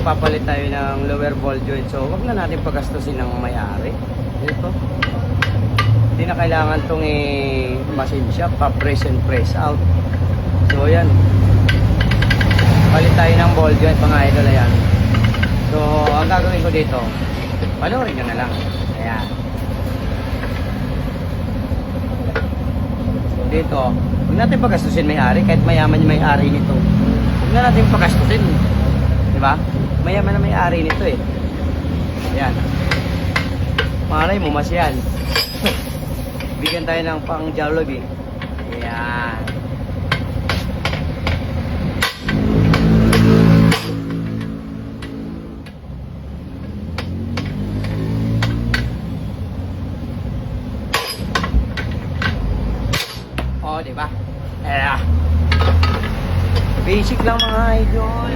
magpapalit tayo ng lower ball joint. So, wag na natin pagastusin ng may-ari. Ito. Hindi na kailangan itong machine shop, pa-press and press out. So, yan. Palit tayo ng ball joint, mga idol. Ayan. So, ang gagawin ko dito, panoorin nyo na lang. Ayan. So, dito, huwag natin pagastusin may-ari, kahit mayaman yung may-ari nito. Huwag na natin pagastusin. Diba? Mayaman na may-ari nito eh. Ayan. Malay mo, mas yan. Bigyan tayo ng pang Jollibee. Ayan. Oh, diba? Ayan. Basic lang mga idol.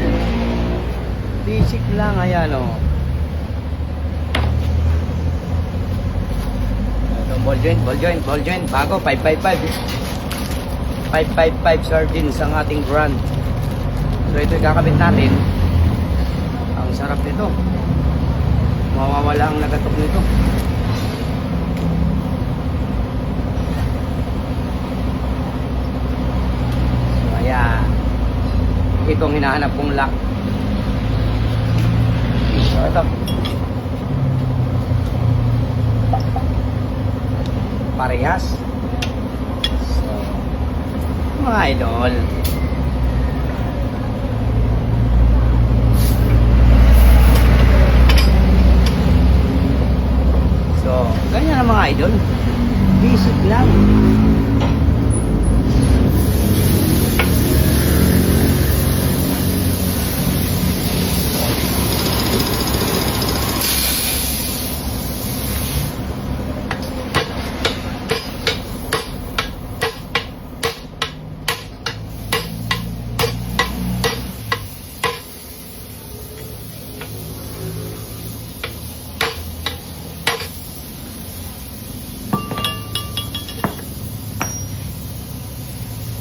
Basic lang, ayan o. Ball joint, bago, 555. 555 sardines ang ating brand. So ito ikakabit natin. Ang sarap nito. Mawawala ang nagatok nito. So ayan. Itong hinahanap kong lock. So ito. Parehas. So, mga idol. So, ganyan ang mga idol. Basic lang.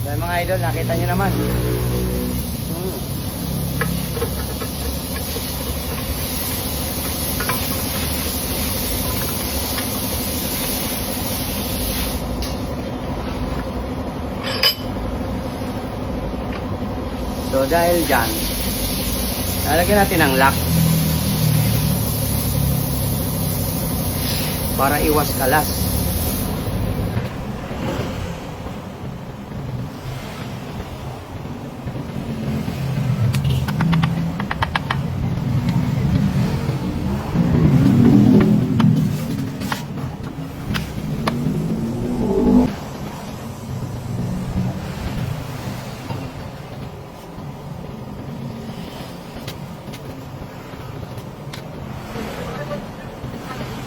So mga idol, nakita nyo naman. So dahil dyan, lalagyan natin ng lock para iwas kalas.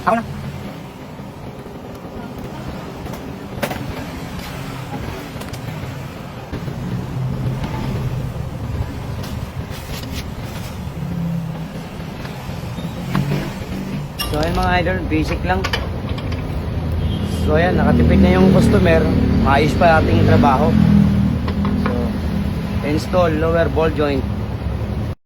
Ako na. So ayun mga idol, basic lang. So ayan, nakatipid na yung customer. Maayos pa ating trabaho. So, install lower ball joint.